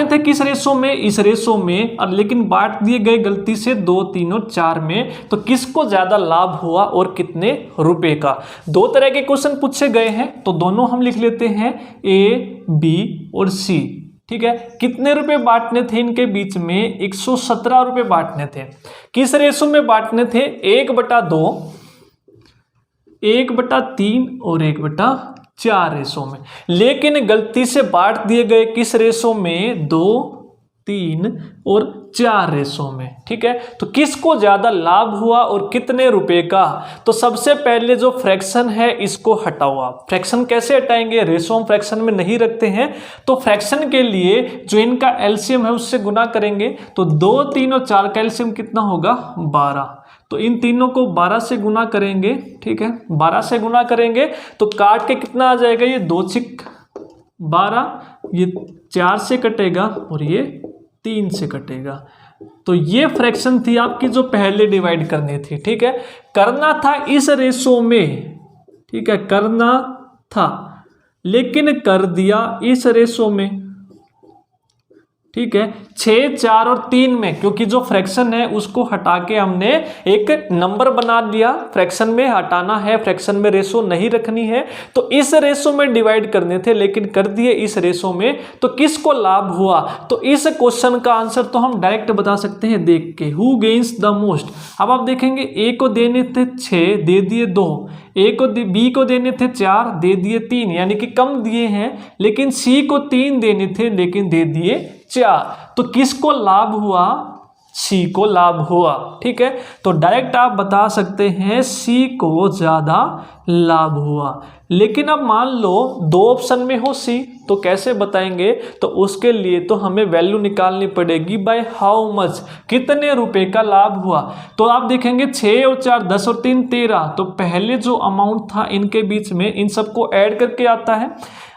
थे किस रेशो में, इस रेशो में, और लेकिन बांट दिए गए गलती से 2, 3 और 4 में, तो किसको ज्यादा लाभ हुआ और कितने रुपए का। दो तरह के क्वेश्चन पूछे गए हैं, तो दोनों हम लिख लेते हैं, ए बी और सी। ठीक है, कितने रुपए बांटने थे इनके बीच में, 117 रुपए बांटने थे। किस रेशो में बांटने थे, 1/2, 1/3 और 1/4 रेशो में, लेकिन गलती से बांट दिए गए किस रेशो में, 2, 3 और 4 रेशो में। ठीक है, तो किसको ज्यादा लाभ हुआ और कितने रुपए का। तो सबसे पहले जो फ्रैक्शन है इसको हटाओ आप। फ्रैक्शन कैसे हटाएंगे, रेशो हम फ्रैक्शन में नहीं रखते हैं, तो फ्रैक्शन के लिए जो इनका एलसीएम है उससे गुना करेंगे, तो 2, 3 और 4 का एलसीएम कितना होगा, 12। तो इन तीनों को 12 से गुना करेंगे। ठीक है, 12 से गुना करेंगे तो काट के कितना आ जाएगा, ये 2 छिक 12, ये 4 से कटेगा और ये 3 से कटेगा। तो ये फ्रैक्शन थी आपकी जो पहले डिवाइड करनी थी। ठीक है, करना था इस रेशो में, ठीक है, करना था लेकिन कर दिया इस रेशो में। ठीक है, 6, 4 और 3 में, क्योंकि जो फ्रैक्शन है उसको हटा के हमने एक नंबर बना दिया। फ्रैक्शन में हटाना है, फ्रैक्शन में रेशो नहीं रखनी है, तो इस रेशो में डिवाइड करने थे लेकिन कर दिए इस रेशो में, तो किसको लाभ हुआ। तो इस क्वेश्चन का आंसर तो हम डायरेक्ट बता सकते हैं देख के, हु गेन्स द मोस्ट। अब आप देखेंगे, ए को देने थे 6, दे दिए 2, ए को बी को देने थे 4, दे दिए 3, यानी कि कम दिए हैं, लेकिन सी को 3 देने थे लेकिन दे दिए 4, तो किसको लाभ हुआ, सी को लाभ हुआ। ठीक है, तो डायरेक्ट आप बता सकते हैं सी को ज्यादा लाभ हुआ। लेकिन अब मान लो 2 ऑप्शन में हो सी, तो कैसे बताएंगे, तो उसके लिए तो हमें वैल्यू निकालनी पड़ेगी बाय हाउ मच, कितने रुपए का लाभ हुआ। तो आप देखेंगे 6 और 4 10 और 3 13, तो पहले जो अमाउंट था इनके बीच में इन सबको ऐड करके आता है।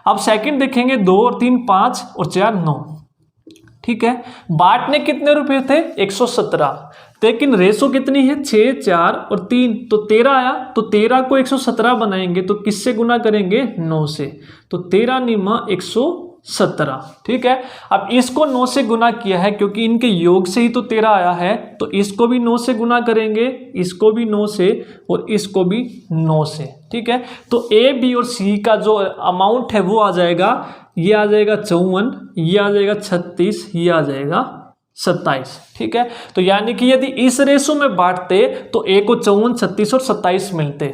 अब सेकंड देखेंगे, 2 और 3 5 और 4 9। ठीक है, बांटने कितने रुपए थे, 117, लेकिन रेशो कितनी है, 6, 4 और 3, तो 13 आया। तो 13 को 117 बनाएंगे तो किससे गुना करेंगे, 9 से, तो 13 निमा 117। ठीक है, अब इसको 9 से गुना किया है क्योंकि इनके योग से ही तो 13 आया है, तो इसको भी 9 से गुना करेंगे, इसको भी 9 से और इसको भी 9 से। ठीक है, तो ए बी और सी का जो अमाउंट है वो आ जाएगा, ये आ जाएगा 54, ये आ जाएगा 36, ये आ जाएगा 27। ठीक है, तो यानी कि यदि इस रेशो में बांटते तो ए को 54, 36 और 27 मिलते।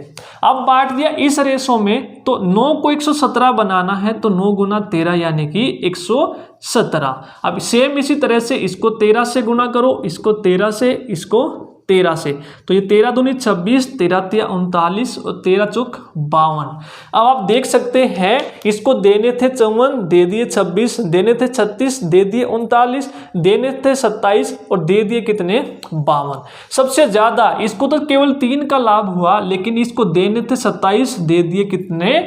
अब बांट दिया इस रेशो में, तो 9 को 117 बनाना है, तो 9 गुना 13 यानी कि 117। अब सेम इसी तरह से इसको 13 से गुना करो, इसको 13 से, इसको 13 से, तो ये 13 दूनी 26, 13 तिया 39 और 13 चौक 52। अब आप देख सकते हैं, इसको देने थे 54, दे दिए 26, देने थे 36, दे दिए 39, देने थे 27 और दे दिए कितने, 52। सबसे ज्यादा इसको तो केवल 3 का लाभ हुआ, लेकिन इसको देने थे 27, दे दिए कितने,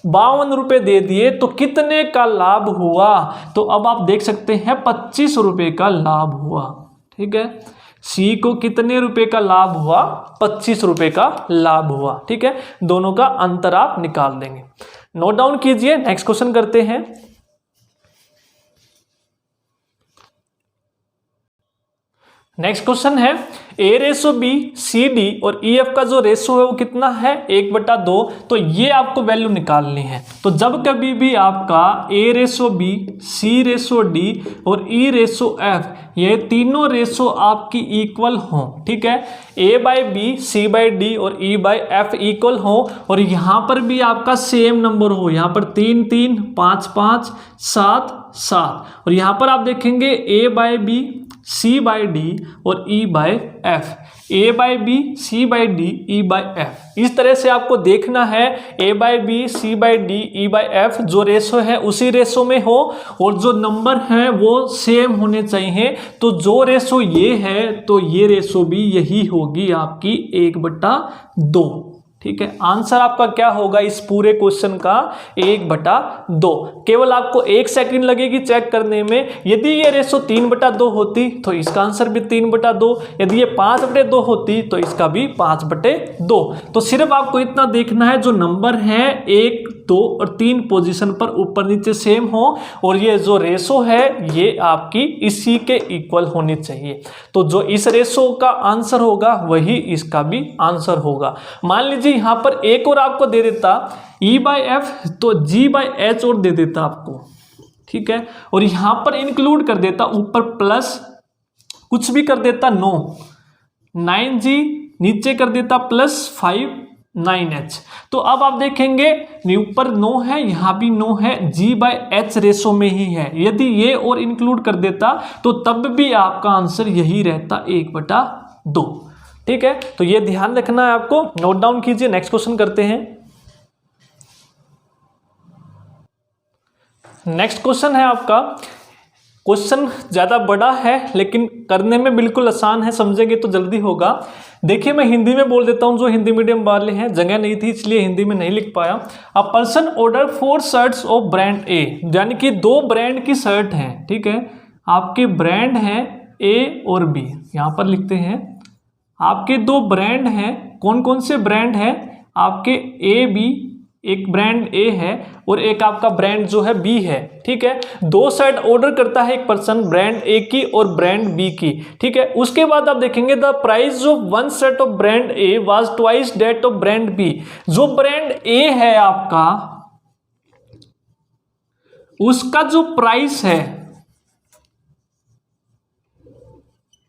52 रुपए दे दिए, तो कितने का लाभ हुआ। तो अब आप देख सकते हैं 25 रुपए का लाभ हुआ। ठीक है, सी को कितने रुपए का लाभ हुआ, 25 रुपए का लाभ हुआ। ठीक है, दोनों का अंतर आप निकाल देंगे। नोट डाउन कीजिए, नेक्स्ट क्वेश्चन करते हैं। नेक्स्ट क्वेश्चन है A/B CD और EF का जो रेशो है वो कितना है 1/2। तो ये आपको वैल्यू निकालनी है। तो जब कभी भी आपका A/B C/D और E/F ये तीनों रेशो आपकी इक्वल हो, ठीक है, A/B C/D और E/F इक्वल हो और यहाँ पर भी आपका सेम नंबर हो, यहाँ पर 3 3 5 5 7 7 और यहाँ पर आप देखेंगे A/B C/D और E/F, A/B C/D E/F। इस तरह से आपको देखना है A/B C/D E/F जो रेशो है उसी रेशो में हो और जो नंबर है वो सेम होने चाहिए। तो जो रेशो ये है तो ये रेशो भी यही होगी आपकी 1/2, ठीक है। आंसर आपका क्या होगा इस पूरे क्वेश्चन का 1/2। केवल आपको 1 सेकंड लगेगी चेक करने में। यदि ये रेशो 3/2 होती तो इसका आंसर भी 3/2, यदि ये 5/2 होती तो इसका भी 5/2। तो सिर्फ आपको इतना देखना है जो नंबर है 1 2 और 3 पोजीशन पर ऊपर नीचे सेम हो और ये जो रेशो है ये आपकी इसी के इक्वल होनी चाहिए। तो जो इस रेशो का आंसर होगा वही इसका भी आंसर होगा। मान लीजिए यहां पर एक और आपको दे देता E/F तो G/H और दे देता आपको, ठीक है, और यहां पर इंक्लूड कर देता ऊपर प्लस कुछ भी कर देता 9G नीचे कर देता +5 9H। तो अब आप देखेंगे ऊपर 9 है यहाँ भी 9 है, G/H रेशो में ही है। यदि ये और इंक्लूड कर देता तो तब भी आपका आंसर यही रहता 1/2, ठीक है। तो ये ध्यान रखना है आपको, नोट डाउन कीजिए। नेक्स्ट क्वेश्चन करते हैं। नेक्स्ट क्वेश्चन है आपका, क्वेश्चन ज़्यादा बड़ा है लेकिन करने में बिल्कुल आसान है, समझेंगे तो जल्दी होगा। देखिए मैं हिंदी में बोल देता हूँ, जो हिंदी मीडियम वाले हैं जगह नहीं थी इसलिए हिंदी में नहीं लिख पाया। A person order 4 shirts of brand ए, यानी कि 2 ब्रांड की शर्ट हैं, ठीक है, आपके ब्रांड हैं ए और बी, यहाँ पर लिखते हैं आपके 2 ब्रांड हैं। कौन कौन से ब्रांड हैं आपके ए बी, एक ब्रांड ए है और एक आपका ब्रांड जो है बी है, ठीक है। 2 शर्ट ऑर्डर करता है एक पर्सन ब्रांड ए की और ब्रांड बी की, ठीक है। उसके बाद आप देखेंगे the price of 1 shirt of brand A was twice that of brand B. जो ब्रांड ए है आपका उसका जो प्राइस है,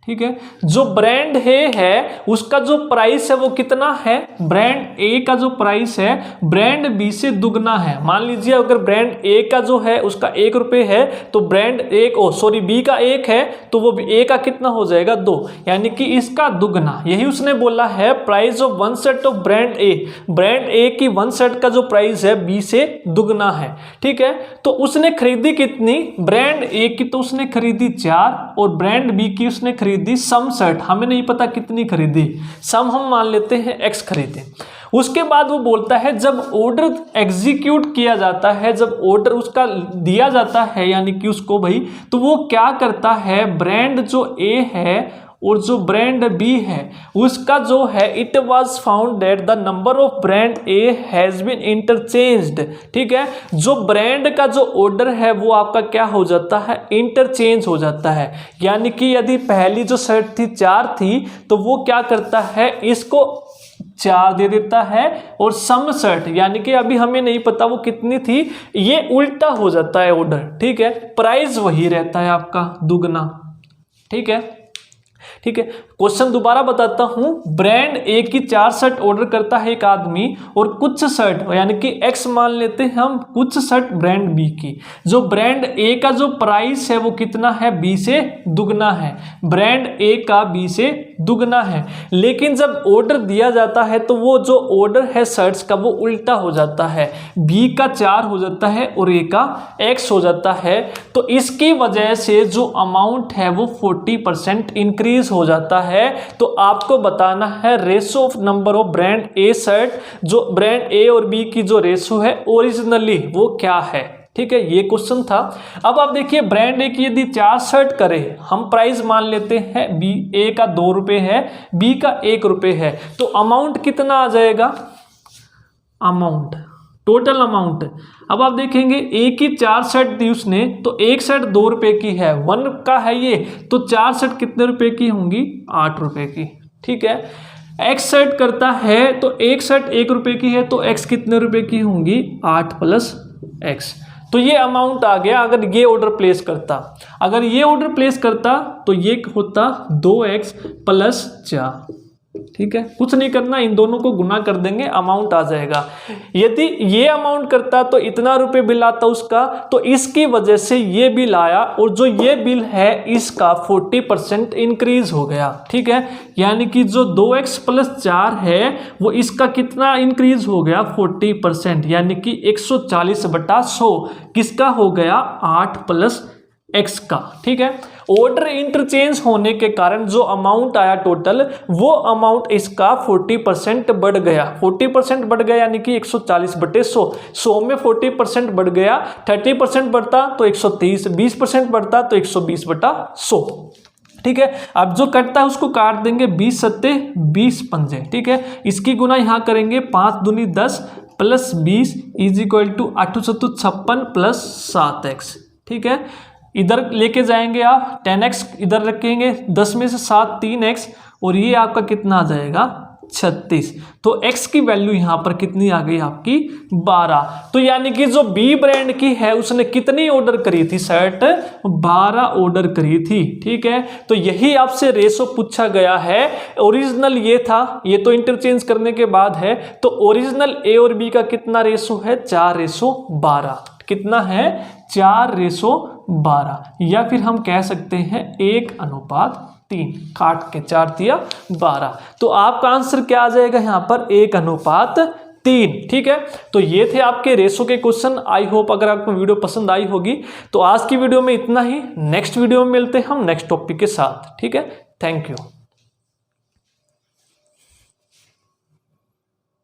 ठीक है, जो ब्रांड है उसका जो प्राइस है वो कितना है, ब्रांड ए का जो प्राइस है ब्रांड बी से दुगना है। मान लीजिए अगर ब्रांड ए का जो है उसका 1 रुपये है तो ब्रांड बी का 1 है तो वो ए का कितना हो जाएगा 2, यानी कि इसका दुगना। यही उसने बोला है price of 1 shirt of brand A, brand ए की 1 शर्ट का जो प्राइस है बी से दुगना है, ठीक है। तो उसने खरीदी कितनी, ब्रांड ए की तो उसने खरीदी 4 और ब्रांड बी की उसने खरीदी सम शर्ट, हमें नहीं पता कितनी खरीदी, सम हम मान लेते हैं x खरीदे। उसके बाद वो बोलता है जब ऑर्डर एग्जीक्यूट किया जाता है, जब ऑर्डर उसका दिया जाता है यानी कि उसको भाई, तो वो क्या करता है, ब्रांड जो ए है और जो ब्रांड बी है उसका जो है it was found that the number of brand A has been interchanged, ठीक है। जो ब्रांड का जो ऑर्डर है वो आपका क्या हो जाता है, इंटरचेंज हो जाता है। यानी कि यदि पहली जो शर्ट थी 4 थी तो वो क्या करता है, इसको 4 दे देता है और सम शर्ट यानी कि अभी हमें नहीं पता वो कितनी थी, ये उल्टा हो जाता है ऑर्डर, ठीक है। प्राइस वही रहता है आपका दुगना, ठीक है, ठीक है। क्वेश्चन दोबारा बताता हूं, ब्रांड ए की 4 शर्ट ऑर्डर करता है एक आदमी और कुछ शर्ट यानी कि एक्स मान लेते हैं हम, कुछ शर्ट ब्रांड बी की। जो ब्रांड ए का जो प्राइस है वो कितना है, बी से दुगना है, ब्रांड ए का बी से दुगना है। लेकिन जब ऑर्डर दिया जाता है तो वो जो ऑर्डर है शर्ट्स का वो उल्टा हो जाता है, बी का 4 हो जाता है और ए का एक्स हो जाता है। तो इसकी वजह से जो अमाउंट है वो 40% इंक्रीज हो जाता है। तो आपको बताना है ratio of number of brand A shirt, जो ब्रांड ए और बी की जो रेशो है ओरिजिनली वो क्या है, ठीक है। ये क्वेश्चन था। अब आप देखिए ब्रांड ए की यदि 4 शर्ट करें, हम प्राइस मान लेते हैं बी, ए का 2 रुपये है, बी का 1 रुपये है, तो अमाउंट कितना आ जाएगा, अमाउंट टोटल अमाउंट। अब आप देखेंगे एक ही 4 सेट दी उसने, तो एक सेट 2 रुपए की है, 1 का है ये, तो 4 सेट कितने रुपए की होंगी, 8 रुपए की। ठीक है, एक्स सेट करता है तो एक सेट 1 रुपए की है, तो एक्स कितने रुपए की होंगी, 8 प्लस एक्स। तो ये अमाउंट आ गया अगर ये ऑर्डर प्लेस करता। अगर ये ऑर्डर प्लेस करता तो ये होता 2x प्लस 4। ठीक है, कुछ नहीं करना, इन दोनों को गुना कर देंगे, अमाउंट आ जाएगा। यदि ये अमाउंट करता तो इतना रुपए बिल आता उसका, तो इसकी वजह से ये बिल आया, और जो ये बिल है इसका 40% इंक्रीज हो गया। ठीक है, यानी कि जो 2x प्लस 4 है वो इसका कितना इंक्रीज हो गया, 40%, यानी कि 140/100 किसका हो गया, 8 प्लस एक्स का। ठीक है, ऑर्डर इंटरचेंज होने के कारण जो अमाउंट आया टोटल, वो अमाउंट इसका 40% बढ़ गया। 40% बढ़ गया यानी कि 140/100, 100 में 40% बढ़ गया, 30% बढ़ता तो 130, 20% बढ़ता तो 120/100। ठीक है, अब जो कटता है उसको काट देंगे, 20 सत्ते 20 पंजे। ठीक है, इसकी गुना यहाँ करेंगे, 5 दूनी 10 प्लस 20 इज इक्वल टू 8 सत्तू 56 प्लस 7x। ठीक है, इधर लेके जाएंगे आप 10x, इधर रखेंगे 10 में से 7 3x, और ये आपका कितना आ जाएगा, 36। तो x की वैल्यू यहां पर कितनी आ गई आपकी, 12। तो यानी कि जो बी ब्रांड की है उसने कितनी ऑर्डर करी थी, शर्ट 12 ऑर्डर करी थी। ठीक है, तो यही आपसे रेशो पूछा गया है। ओरिजिनल ये था, ये तो इंटरचेंज करने के बाद है, तो ओरिजिनल ए और बी का कितना रेशो है, 4:12। कितना है, 4:12, या फिर हम कह सकते हैं 1:3, काट के 4 दिया 12। तो आपका आंसर क्या आ जाएगा यहाँ पर, 1:3। ठीक है, तो ये थे आपके रेशो के क्वेश्चन। आई होप अगर आपको वीडियो पसंद आई होगी, तो आज की वीडियो में इतना ही। नेक्स्ट वीडियो में मिलते हैं हम नेक्स्ट टॉपिक के साथ। ठीक है, थैंक यू।